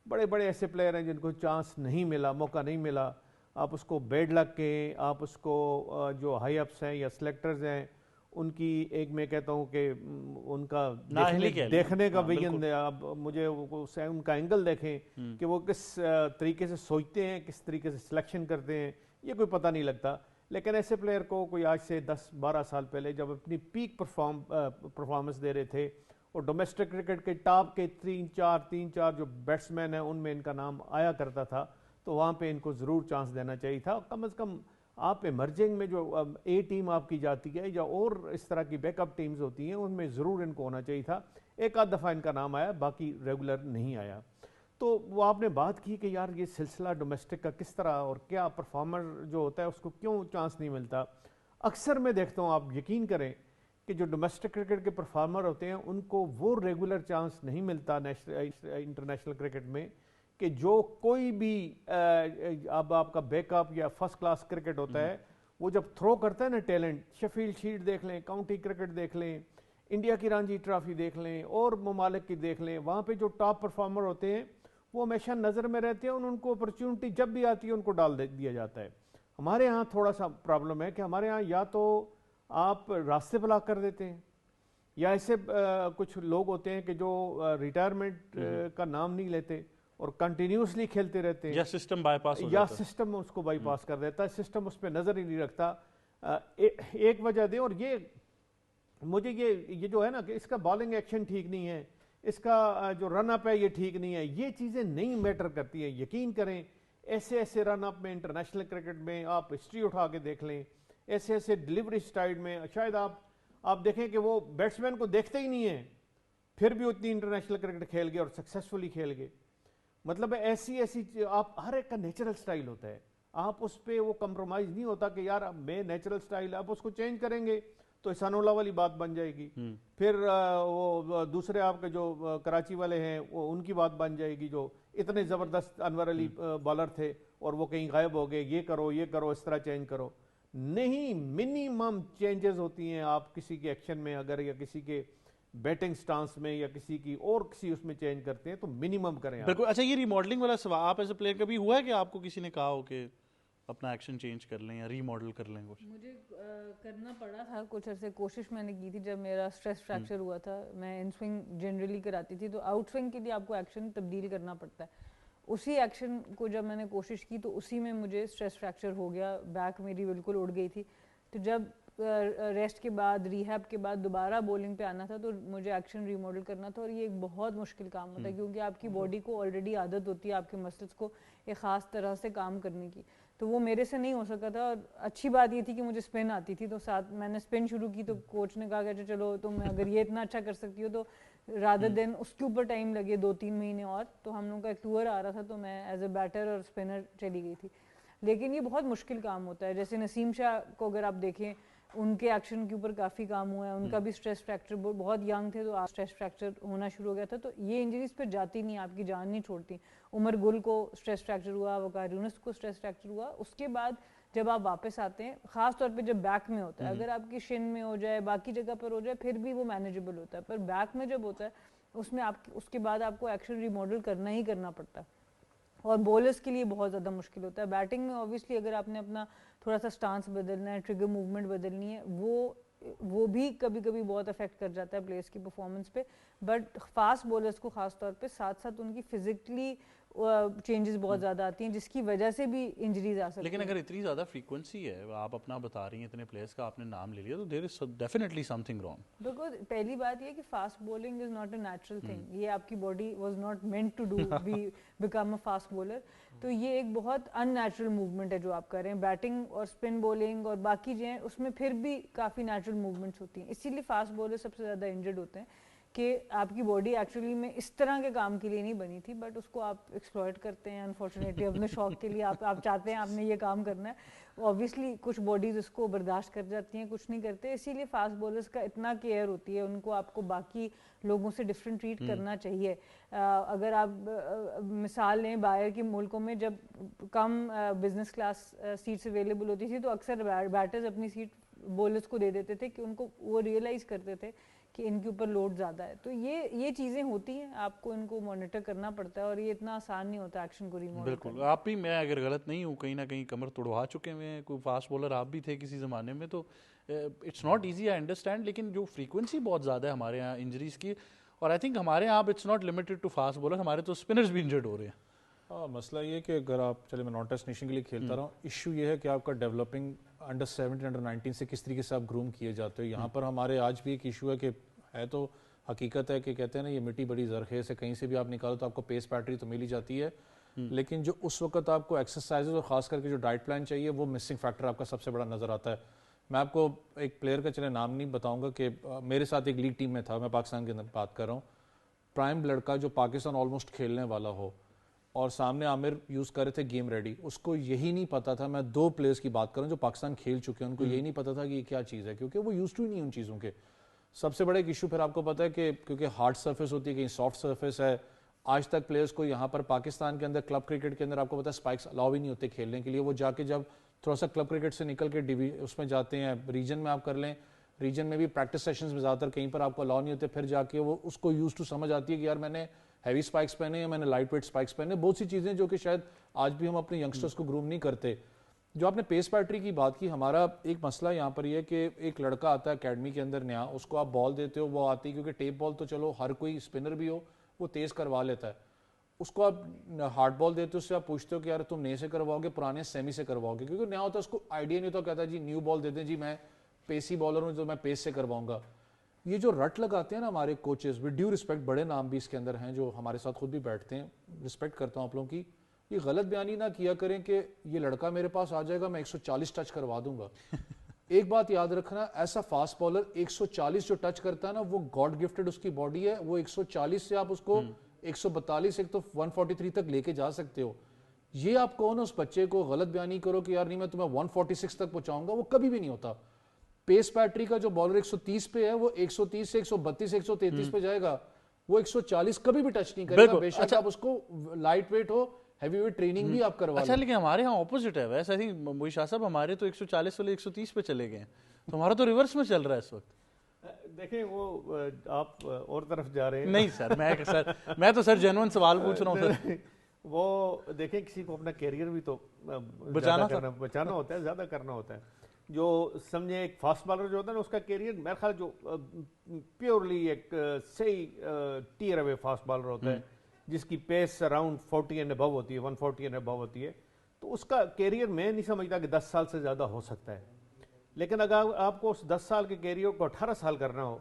بڑے بڑے ایسے پلیئر ہیں جن کو چانس نہیں ملا, موقع نہیں ملا. آپ اس کو بیڈ لک کے, آپ اس کو جو ہائی اپس ہیں یا سلیکٹرز ہیں ان کی ایک میں کہتا ہوں کہ ان کا دیکھنے کا ویژن, اب مجھے ان کا اینگل دیکھیں کہ وہ کس طریقے سے سوچتے ہیں, کس طریقے سے سلیکشن کرتے ہیں, یہ کوئی پتہ نہیں لگتا. لیکن ایسے پلیئر کو کوئی آج سے 10-12 سال پہلے جب اپنی پیک پرفارمنس دے رہے تھے, اور ڈومیسٹک کرکٹ کے ٹاپ کے 3-4 جو بیٹسمین ہیں ان میں ان کا نام آیا کرتا تھا, تو وہاں پہ ان کو ضرور چانس دینا چاہیے تھا. کم از کم آپ ایمرجنگ میں جو اے ٹیم آپ کی جاتی ہے یا اور اس طرح کی بیک اپ ٹیمز ہوتی ہیں ان میں ضرور ان کو ہونا چاہیے تھا. ایک آدھ دفعہ ان کا نام آیا, باقی ریگولر نہیں آیا. تو وہ آپ نے بات کی کہ یار یہ سلسلہ ڈومیسٹک کا کس طرح, اور کیا پرفارمر جو ہوتا ہے اس کو کیوں چانس نہیں ملتا. اکثر میں دیکھتا ہوں, آپ یقین کریں کہ جو ڈومیسٹک کرکٹ کے پرفارمر ہوتے ہیں ان کو وہ ریگولر چانس نہیں ملتا انٹرنیشنل کرکٹ میں, کہ جو کوئی بھی اب آپ کا بیک اپ یا فرسٹ کلاس کرکٹ ہوتا ہے وہ جب تھرو کرتا ہے نا ٹیلنٹ, شیفیلڈ شیلڈ دیکھ لیں, کاؤنٹی کرکٹ دیکھ لیں, انڈیا کی رانجی ٹرافی دیکھ لیں, اور ممالک کی دیکھ لیں, وہاں پہ جو ٹاپ پرفارمر ہوتے ہیں وہ ہمیشہ نظر میں رہتے ہیں, ان کو اپرچونٹی جب بھی آتی ہے ان کو ڈال دیا جاتا ہے. ہمارے ہاں تھوڑا سا پرابلم ہے کہ ہمارے ہاں یا تو آپ راستے بلاک کر دیتے ہیں, یا ایسے کچھ لوگ ہوتے ہیں کہ جو ریٹائرمنٹ کا نام نہیں لیتے اور کنٹینیوسلی کھیلتے رہتے ہیں, یا سسٹم بائی پاس ہو یا سسٹم اس کو بائی پاس کر دیتا ہے, سسٹم اس پہ نظر ہی نہیں رکھتا. ایک وجہ دے, اور یہ مجھے یہ جو ہے نا کہ اس کا بالنگ ایکشن ٹھیک نہیں ہے, اس کا جو رن اپ ہے یہ ٹھیک نہیں ہے, یہ چیزیں نہیں میٹر کرتی ہیں. یقین کریں ایسے ایسے رن اپ میں انٹرنیشنل کرکٹ میں آپ ہسٹری اٹھا کے دیکھ لیں, ایسے ایسے ڈیلیوری سٹائل میں شاید آپ دیکھیں کہ وہ بیٹسمین کو دیکھتے ہی نہیں ہیں, پھر بھی اتنی انٹرنیشنل کرکٹ کھیل گئے اور سکسیسفلی کھیل گئے. مطلب ایسی آپ ہر ایک کا نیچرل سٹائل ہوتا ہے, آپ اس پہ وہ کمپرومائز نہیں ہوتا کہ یار میں نیچرل سٹائل آپ اس کو چینج کریں گے تو احسان اللہ والی بات بن جائے گی. پھر وہ دوسرے آپ کے جو کراچی والے ہیں وہ ان کی بات بن جائے گی, جو اتنے زبردست انور علی بالر تھے اور وہ کہیں غائب ہو گئے, یہ کرو اس طرح چینج کرو. نہیں, منیمم چینجز ہوتی ہیں آپ کسی کے ایکشن میں اگر, یا کسی کے بیٹنگ سٹانس میں, یا کسی کی اور کسی اس میں چینج کرتے ہیں تو منیمم کریں آپ. بالکل. اچھا, یہ ریماڈلنگ والا سوال آپ ایز اے پلیئر کبھی ہوا ہے کہ آپ کو کسی نے کہا ہو کہ اپنا ایکشن چینج کر لیں یا ری ماڈل کر لیں کچھ؟ مجھے کرنا پڑا تھا کچھ عرصے, کوشش میں نے کی تھی جب میرا اسٹریس فریکچر ہوا تھا. میں ان سوئنگ جنرلی کراتی تھی, تو آؤٹ سوئنگ کے لیے آپ کو ایکشن تبدیل کرنا پڑتا ہے. اسی ایکشن کو جب میں نے کوشش کی تو اسی میں مجھے اسٹریس فریکچر ہو گیا, بیک میری بالکل اڑ گئی تھی. تو جب ریسٹ کے بعد, ریہیب کے بعد دوبارہ بولنگ پہ آنا تھا تو مجھے ایکشن ری ماڈل کرنا تھا, اور یہ ایک بہت مشکل کام ہوتا ہے کیونکہ آپ کی باڈی کو آلریڈی عادت ہوتی ہے آپ کے مسلس کو ایک خاص طرح سے کام کرنے کی. تو وہ میرے سے نہیں ہو سکا تھا. اور اچھی بات یہ تھی کہ مجھے اسپن آتی تھی, تو ساتھ میں نے اسپن شروع کی تو کوچ نے کہا کہ چلو تم اگر یہ اتنا اچھا کر سکتی ہو تو رادر دین اس کے اوپر ٹائم لگے 2-3 مہینے اور. تو ہم لوگوں کا ایک ٹور آ رہا تھا تو میں ایز اے بیٹر اور اسپنر چلی گئی تھی. لیکن یہ بہت مشکل کام ہوتا ہے. جیسے نسیم شاہ کو اگر آپ دیکھیں, ان کے ایکشن کے اوپر کافی کام ہوا ہے, ان کا بھی اسٹریس فریکچر, بہت ینگ تھے تو اسٹریس فریکچر ہونا شروع ہو گیا تھا. تو یہ انجریز پھر جاتی نہیں, آپ کی جان نہیں چھوڑتی. عمر گل کو اسٹریس فریکچر ہوا, وقار یونس کو اسٹریس فریکچر ہوا. اس کے بعد جب آپ واپس آتے ہیں, خاص طور پہ جب بیک میں ہوتا ہے, اگر آپ کی شن میں ہو جائے, باقی جگہ پر ہو جائے, پھر بھی وہ مینیجبل ہوتا ہے. پر بیک میں جب ہوتا ہے اس میں آپ اس کے بعد آپ کو ایکشن ری ماڈل کرنا ہی کرنا پڑتا ہے, اور بولرز کے لیے بہت زیادہ مشکل ہوتا ہے. بیٹنگ میں اوبیسلی اگر آپ نے اپنا تھوڑا سا سٹانس بدلنا ہے, ٹریگر موومنٹ بدلنی ہے, وہ بھی کبھی کبھی بہت افیکٹ کر جاتا ہے پلیئرس کی پرفارمنس پہ. بٹ فاسٹ بولرز کو خاص طور پہ ساتھ ساتھ ان کی فزیکلی چینجز بہت زیادہ آتی ہیں جس کی وجہ سے بھی انجریز آ سکتی ہیں. لیکن اگر اتنی زیادہ فریکوینسی ہے, آپ اپنا بتا رہی ہیں, اتنے پلیئرس کا آپ نے نام لے لیا, تو there is definitely something wrong. Because پہلی بات یہ کہ fast bowling is not a natural thing. یہ آپ کی body was not meant to do become a fast bowler. تو یہ ایک بہت ان نیچرل موومنٹ ہے جو آپ کر رہے ہیں. بیٹنگ اور اسپن بولنگ اور باقی جو ہیں اس میں پھر بھی کافی نیچرل موومنٹس ہوتی ہیں. اسی لیے فاسٹ بولر سب سے زیادہ انجرڈ ہوتے ہیں کہ آپ کی باڈی ایکچولی میں اس طرح کے کام کے لیے نہیں بنی تھی, بٹ اس کو آپ ایکسپلوئٹ کرتے ہیں انفارچونیٹلی اپنے شوق کے لیے. آپ چاہتے ہیں آپ نے یہ کام کرنا ہے. اوبیسلی کچھ باڈیز اس کو برداشت کر جاتی ہیں, کچھ نہیں کرتے. اسی لیے فاسٹ بولرز کا اتنا کیئر ہوتی ہے, ان کو آپ کو باقی لوگوں سے ڈفرینٹ ٹریٹ کرنا چاہیے. اگر آپ مثال لیں باہر کے ملکوں میں جب کم بزنس کلاس سیٹس اویلیبل ہوتی تھی تو اکثر بیٹرز اپنی سیٹ بولرز کو دے دیتے تھے کہ ان کو وہ ریئلائز کرتے تھے کہ ان کے اوپر لوڈ زیادہ ہے. تو یہ چیزیں ہوتی ہیں, آپ کو ان کو مانیٹر کرنا پڑتا ہے, اور یہ اتنا آسان نہیں ہوتا ایکشن کو ریموو. بالکل. آپ بھی, میں اگر غلط نہیں ہوں, کہیں نہ کہیں کمر توڑوا چکے ہوئے ہیں, کوئی فاسٹ بولر آپ بھی تھے کسی زمانے میں, تو it's not easy, I understand. لیکن جو فریکوینسی بہت زیادہ ہے ہمارے یہاں انجریز کی, اور آئی تھنک ہمارے یہاں it's not limited to fast bowler, ہمارے تو اسپنرز بھی انجرڈ ہو رہے ہیں. ہاں, مسئلہ یہ کہ اگر آپ, چلے میں نان ٹیسٹ نیشن کے لیے کھیلتا رہا ہوں, ایشو یہ ہے کہ آپ کا ڈیولپنگ انڈر 17 انڈر 19 سے کس طریقے سے آپ گروم کیے جاتے ہو. یہاں پر ہمارے آج بھی ایک ایشو ہے کہ ہے تو حقیقت ہے کہ کہتے ہیں نا یہ مٹی بڑی زرخیز ہے, کہیں سے بھی آپ نکالو تو آپ کو پیس پیٹری تو مل ہی جاتی ہے, لیکن جو اس وقت آپ کو ایکسرسائزز اور خاص کر کے جو ڈائٹ پلان چاہیے وہ مسنگ فیکٹر آپ کا سب سے بڑا نظر آتا ہے. میں آپ کو ایک پلیئر کا چلے نام نہیں بتاؤں گا کہ میرے ساتھ ایک لیگ ٹیم میں تھا, میں پاکستان کے اندر بات کر رہا ہوں, پرائم لڑکا جو پاکستان آلموسٹ کھیلنے والا ہو, اور سامنے عامر یوز کر رہے تھے گیم ریڈی, اس کو یہی نہیں پتا تھا, میں 2 پلیئرز کی بات کروں جو پاکستان کھیل چکے ہیں, ان کو یہی نہیں پتا تھا کہ یہ کیا چیز ہے, کیونکہ وہ یوز ٹو ہی نہیں ان چیزوں کے. سب سے بڑا ایک ایشو پھر آپ کو پتا ہے کہ کیونکہ ہارڈ سرفیس ہوتی ہے, کہیں سافٹ سرفیس ہے, آج تک پلیئرز کو یہاں پر پاکستان کے اندر کلب کرکٹ کے اندر آپ کو پتا ہے اسپائکس الاؤ ہی نہیں ہوتے کھیلنے کے لیے. وہ جا کے جب تھوڑا سا کلب کرکٹ سے نکل کے اس میں جاتے ہیں, ریجن میں آپ کر لیں, ریجن میں بھی پریکٹس سیشنز میں زیادہ تر کہیں پر آپ کو الاؤ نہیں ہوتے, پھر جا کے وہ اس کو یوز ٹو سمجھ آتی ہے کہ یار میں نے ہیوی اسپائکس پہنے ہیں, میں نے لائٹ ویٹ اسپائکس پہنے, بہت سی چیزیں جو کہ شاید آج بھی ہم اپنے ینگسٹرز کو گروم نہیں کرتے. جو آپ نے پیس پیٹری کی بات کی, ہمارا ایک مسئلہ یہاں پر یہ کہ ایک لڑکا آتا ہے اکیڈمی کے اندر نیا, اس کو آپ بال دیتے ہو, وہ آتی, کیونکہ ٹیپ بال تو چلو ہر کوئی اسپنر بھی ہو وہ تیز کروا لیتا ہے, اس کو آپ ہارڈ بال دیتے ہو, اس سے آپ پوچھتے ہو کہ یار تم نئے سے کرواؤ گے پرانے سیمی سے کرواؤ گے, کیونکہ نیا ہوتا ہے اس کو آئیڈیا نہیں ہوتا, کہتا ہے جی نیو بال دے دیں, جی میں پیسی بالر ہوں تو میں پیس سے کرواؤں گا. یہ جو رٹ لگاتے ہیں نا ہمارے کوچز, ود ڈیو رسپیکٹ, بڑے نام بھی اس کے اندر ہیں جو ہمارے ساتھ خود بھی بیٹھتے ہیں, رسپیکٹ کرتا ہوں آپ لوگوں کی, یہ غلط بیانی نہ کیا کریں کہ یہ لڑکا میرے پاس آ جائے گا میں 140 ٹچ کروا دوں گا. ایک بات یاد رکھنا, ایسا فاسٹ بالر 140 جو ٹچ کرتا ہے نا, وہ گاڈ گفٹڈ اس کی باڈی ہے, وہ 140 سے آپ اس کو 142 ایک تو 143 تک لے کے جا سکتے ہو. یہ آپ کون اس بچے کو غلط بیانی کرو کہ یار نہیں میں تمہیں 146 تک پہنچاؤں گا, وہ کبھی بھی نہیں ہوتا. پیس پیٹری کا جو بالر 130 پہ ہے وہ 130 سے 132 133 پہ جائے گا, وہ 140 کبھی بھی ٹچ نہیں کرے گا, بے شک آپ اس کو لائٹ ویٹ ہو ہیوی ویٹ ٹریننگ بھی آپ کروا. اچھا لیکن ہمارے ہاں اپوزٹ ہے ویسے, آئی تھنک موئی شاہ صاحب ہمارے تو 140 والے 130 پہ چلے گئے ہیں, تو ہمارا تو ریورس میں چل رہا ہے اس وقت. دیکھیں وہ آپ اور طرف جا رہے ہیں. نہیں سر, میں تو سر جینوئن سوال پوچھ رہا ہوں سر. وہ دیکھیں کسی کو اپنا کیریئر بھی تو بچانا ہوتا ہے, زیادہ کرنا ہوتا ہے. جو سمجھیں ایک فاسٹ بالر جو ہوتا ہے نا, اس کا کیریئر میرا خیال جو پیورلی ایک صحیح ٹیر اوے فاسٹ بالر ہوتا ہے جس کی پیس اراؤنڈ 40 اینڈ ابو ہوتی ہے, 140 اینڈ ابو ہوتی ہے, تو اس کا کیریئر میں نہیں سمجھتا کہ 10 سال سے زیادہ ہو سکتا ہے. لیکن اگر آپ کو اس 10 سال کے کیریئر کو 18 سال کرنا ہو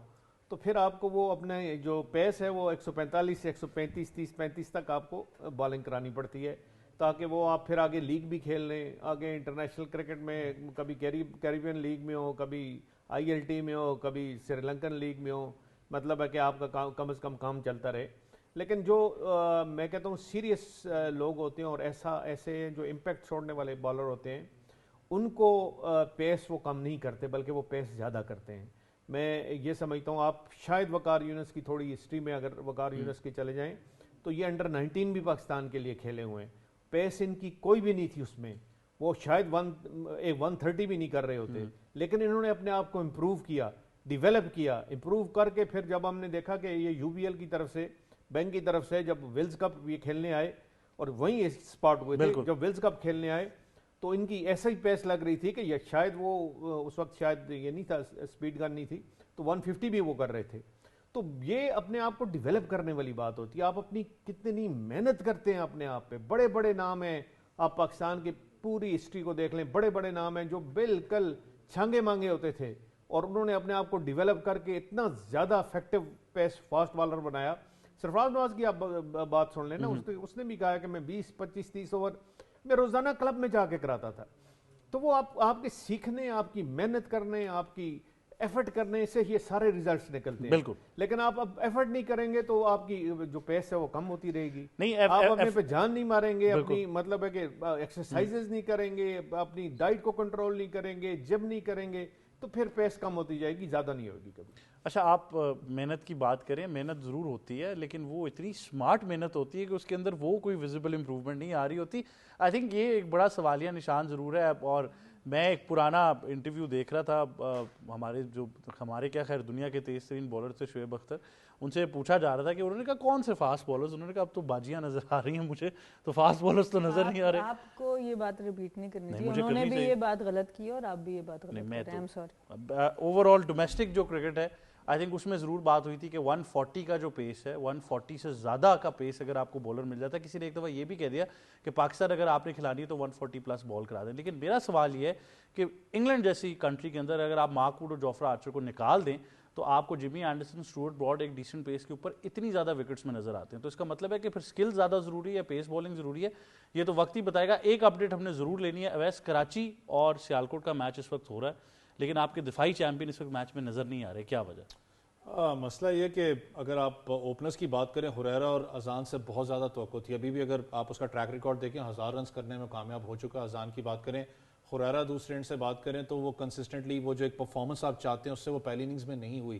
تو پھر آپ کو وہ اپنے جو پیس ہے وہ 145 سے 135 30-35 تک آپ کو بالنگ کرانی پڑتی ہے, تاکہ وہ آپ پھر آگے لیگ بھی کھیل لیں, آگے انٹرنیشنل کرکٹ میں کبھی کیریبین لیگ میں ہو, کبھی ILT میں ہو, کبھی سری لنکن لیگ میں ہو. مطلب ہے کہ آپ کا کم از کم کام چلتا رہے. لیکن جو میں کہتا ہوں سیریس لوگ ہوتے ہیں اور ایسے جو امپیکٹ چھوڑنے والے بالر ہوتے ہیں, ان کو پیس وہ کم نہیں کرتے بلکہ وہ پیس زیادہ کرتے ہیں. میں یہ سمجھتا ہوں آپ شاید وقار یونس کی تھوڑی ہسٹری میں اگر وقار یونس کی چلے جائیں تو یہ انڈر 19 بھی پاکستان کے لیے کھیلے ہوئے ہیں. پیس ان کی کوئی بھی نہیں تھی اس میں, وہ شاید 130 بھی نہیں کر رہے ہوتے, لیکن انہوں نے اپنے آپ کو امپروو کیا, ڈیولپ کیا, امپروو کر کے پھر جب ہم نے دیکھا کہ یہ UBL کی طرف سے, بینک کی طرف سے جب ویلز کپ یہ کھیلنے آئے اور وہیں اسپاٹ ہوئے تھے, جب ویلز کپ کھیلنے آئے تو ان کی ایسا ہی پیس لگ رہی تھی کہ یہ شاید وہ اس وقت شاید یہ نہیں تھا, سپیڈ گن نہیں تھی, تو 150 بھی وہ کر رہے تھے. تو یہ اپنے آپ کو ڈیولپ کرنے والی بات ہوتی ہے. آپ اپنی کتنی محنت کرتے ہیں اپنے آپ پہ. بڑے بڑے نام ہیں, آپ پاکستان کی پوری ہسٹری کو دیکھ لیں, بڑے بڑے نام ہیں جو بالکل چھانگے مانگے ہوتے تھے اور انہوں نے اپنے آپ کو ڈیولپ کر کے اتنا زیادہ افیکٹو پیس فاسٹ بالر بنایا. سرفراز نواز کی آپ بات سن لیں نا, اس نے بھی کہا کہ میں 20-25-30 اوور میں روزانہ کلب میں جا کے کراتا تھا. تو وہ آپ کے سیکھنے, آپ کی محنت کرنے, آپ کی ایفرٹ کرنے سے یہ سارے ریزلٹس نکلتے ہیں. بالکل. لیکن آپ اب ایفرٹ نہیں کریں گے تو آپ کی جو پیس ہے وہ کم ہوتی رہے گی. نہیں, آپ اپنے پہ جان نہیں ماریں گے, اپنی مطلب ہے کہ ایکسرسائزز نہیں کریں گے, اپنی ڈائٹ کو کنٹرول نہیں کریں گے, جم نہیں کریں گے, تو پھر پیس کم ہوتی جائے گی, زیادہ نہیں ہوگی کبھی. اچھا آپ محنت کی بات کریں, محنت ضرور ہوتی ہے لیکن وہ اتنی سمارٹ محنت ہوتی ہے کہ اس کے اندر وہ کوئی ویزیبل امپروومنٹ نہیں آ رہی ہوتی. آئی تھنک یہ ایک بڑا سوالیہ نشان ضرور ہے. اور میں ایک پرانا انٹرویو دیکھ رہا تھا, ہمارے کیا خیر دنیا کے تیز ترین بالر تھے شعیب اختر, ان سے پوچھا جا رہا تھا کہ انہوں نے کہا کون سے فاسٹ بالرز, انہوں نے کہا اب تو باجیاں نظر آ رہی ہیں مجھے, تو فاسٹ بالرز تو نظر نہیں آ رہے. آپ کو یہ بات ریپیٹ نہیں کرنی چاہیے, انہوں نے بھی یہ بات غلط کی اور آپ بھی یہ بات غلط کر رہے ہیں. I'm sorry. Over all domestic جو کرکٹ ہے آئی تھنک اس میں ضرور بات ہوئی تھی کہ 140 کا جو پیس ہے, 140 سے زیادہ کا پیس اگر آپ کو بولر مل جاتا ہے. کسی نے ایک دفعہ یہ بھی کہہ دیا کہ پاکستان اگر آپ نے کھلانی ہے تو 140 پلس بال کرا دیں. لیکن میرا سوال یہ ہے کہ انگلینڈ جیسی کنٹری کے اندر اگر آپ مارک ووڈ اور جوفرا آرچر کو نکال دیں تو آپ کو جیمی اینڈرسن, اسٹوارٹ براڈ ایک ڈیسنٹ پیس کے اوپر اتنی زیادہ وکٹس میں نظر آتے ہیں. تو اس کا مطلب ہے کہ پھر سکل زیادہ ضروری ہے, پیس بالنگ ضروری ہے. یہ تو وقت ہی بتائے گا. ایک اپڈیٹ ہم نے ضرور لینی ہے. اویس کراچی اور سیالکوٹ کا میچ اس وقت ہو رہا ہے لیکن آپ کے دفاعی چیمپئن اس وقت میچ میں نظر نہیں آ رہے, کیا وجہ؟ مسئلہ یہ کہ اگر آپ اوپنرز کی بات کریں, ہریرا اور اذان سے بہت زیادہ توقع تھی. ابھی بھی اگر آپ اس کا ٹریک ریکارڈ دیکھیں 1000 رنز کرنے میں کامیاب ہو چکا. اذان کی بات کریں, ہریرا دوسرے اینڈ سے بات کریں تو وہ کنسسٹنٹلی وہ جو ایک پرفارمنس آپ چاہتے ہیں اس سے وہ پہلی اننگز میں نہیں ہوئی.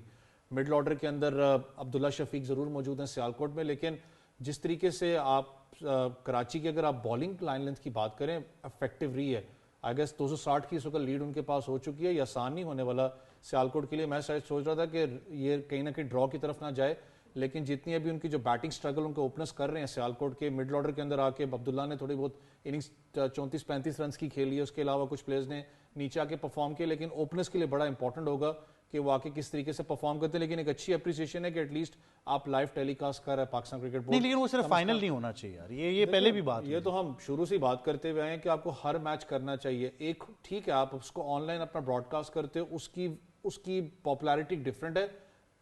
مڈل آرڈر کے اندر عبداللہ شفیق ضرور موجود ہیں سیالکوٹ میں, لیکن جس طریقے سے آپ کراچی کی اگر آپ بالنگ لائن لینتھ کی بات کریں افیکٹو رہی ہے. آئی گیس 260 کی اس وقت لیڈ ان کے پاس ہو چکی ہے. یہ آسان نہیں ہونے والا سیالکوٹ کے لیے. میں شاید سوچ رہا تھا کہ یہ کہیں نہ کہیں ڈرا کی طرف نہ جائے, لیکن جتنی ابھی ان کی جو بیٹنگ سٹرگل ان کے اوپنرز کر رہے ہیں سیالکوٹ کے, مڈل آرڈر کے اندر آ کے عبداللہ نے تھوڑی بہت اننگز 34-35 رنز کی کھیلی ہے, اس کے علاوہ کچھ پلیئرز نے نیچے آ کے پرفارم کیا. لیکن اوپنرز کے لیے بڑا امپورٹنٹ ہوگا کہ وہ آ کے کس طریقے سے پرفارم کرتے ہیں. لیکن ایک اچھی اپریسیشن ہے کہ ایٹ لیسٹ آپ لائیو ٹیلی کاسٹ کر رہے ہیں پاکستان کرکٹ بورڈ. نہیں لیکن وہ صرف فائنل نہیں ہونا چاہیے یار, یہ پہلے بھی بات, یہ تو ہم شروع سے بات کرتے ہوئے ہیں کہ آپ کو ہر میچ کرنا چاہیے. ایک ٹھیک ہے آپ اس کو آن لائن اپنا براڈ کاسٹ کرتے ہو, اس کی پاپولیرٹی ڈفرینٹ ہے,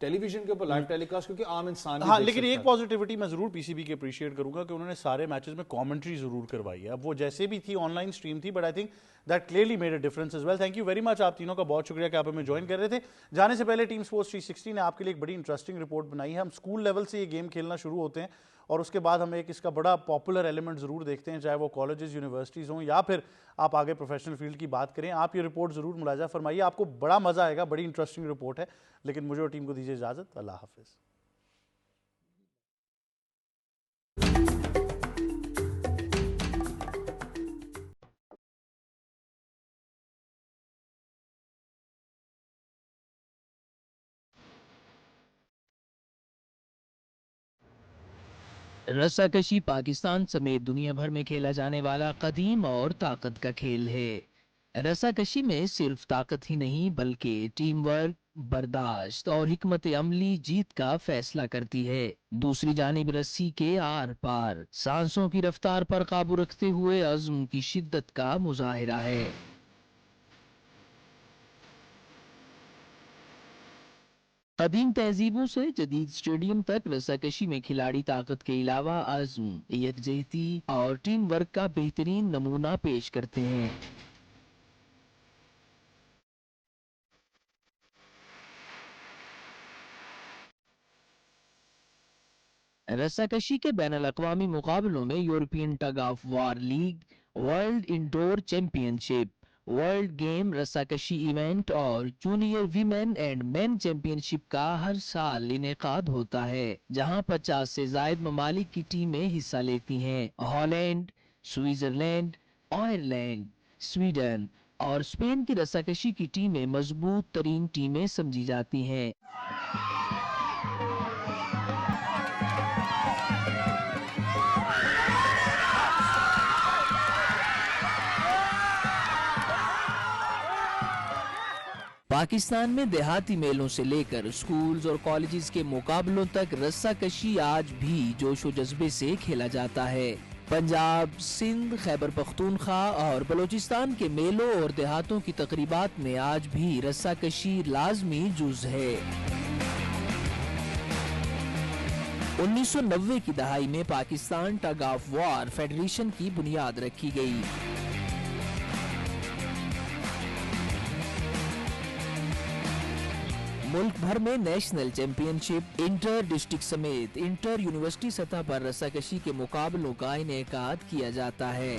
ٹیلی ویژن کے اوپر لائیو ٹیلی کاسٹ کیونکہ عام انسان بھی ہاں دیکھ لیکن سکتا ایک ہے۔ پازیٹیوٹی میں ضرور پی سی بی کے اپریشیٹ کروں گا کہ انہوں نے سارے میچز میں کامنٹری ضرور کروائی ہے. اب وہ جیسے بھی تھی آن لائن اسٹریم تھی but I think that clearly made a difference as well. Thank you very much آپ تینوں کا بہت شکریہ کہ آپ ہمیں جوائن کر رہے تھے. جانے سے پہلے ٹیم اسپورٹس 360 نے آپ کے لیے ایک بڑی انٹرسٹنگ رپورٹ بنائی ہے. ہم اسکول لیول سے یہ گیم کھیلنا شروع ہوتے ہیں اور اس کے بعد ہم ایک اس کا بڑا پاپولر ایلیمنٹ ضرور دیکھتے ہیں, چاہے وہ کالجز یونیورسٹیز ہوں یا پھر آپ آگے پروفیشنل فیلڈ کی بات کریں. آپ یہ رپورٹ ضرور ملاحظہ فرمائیے, آپ کو بڑا مزہ آئے گا. بڑی انٹرسٹنگ رپورٹ ہے. لیکن مجھے اور ٹیم کو دیجیے اجازت. اللہ حافظ. رسا کشی پاکستان سمیت دنیا بھر میں کھیلا جانے والا قدیم اور طاقت کا کھیل ہے. رسا کشی میں صرف طاقت ہی نہیں بلکہ ٹیم ورک, برداشت اور حکمت عملی جیت کا فیصلہ کرتی ہے. دوسری جانب رسی کے آر پار سانسوں کی رفتار پر قابو رکھتے ہوئے عزم کی شدت کا مظاہرہ ہے. قدیم تہذیبوں سے جدید اسٹیڈیم تک رسا کشی میں کھلاڑی طاقت کے علاوہ عزم, یکجہتی اور ٹیم ورک کا بہترین نمونہ پیش کرتے ہیں. رسا کشی کے بین الاقوامی مقابلوں میں European tug of war league, world indoor championship, world game رسا کشی ایونٹ اور junior women and men championship کا ہر سال انعقاد ہوتا ہے, جہاں 50 سے زائد ممالک کی ٹیمیں حصہ لیتی ہیں. ہالینڈ, سوئٹزرلینڈ, آئرلینڈ, سویڈن اور اسپین کی رسا کشی کی ٹیمیں مضبوط ترین ٹیمیں سمجھی جاتی ہیں. پاکستان میں دیہاتی میلوں سے لے کر اسکولز اور کالجز کے مقابلوں تک رسا کشی آج بھی جوش و جذبے سے کھیلا جاتا ہے. پنجاب, سندھ, خیبر پختونخوا اور بلوچستان کے میلوں اور دیہاتوں کی تقریبات میں آج بھی رسا کشی لازمی جز ہے. 1990 کی دہائی میں Pakistan tug of war federation کی بنیاد رکھی گئی. ملک بھر میں national championship, inter district سمیت انٹر یونیورسٹی سطح پر رسا کشی کے مقابلوں کا انعقاد کیا جاتا ہے.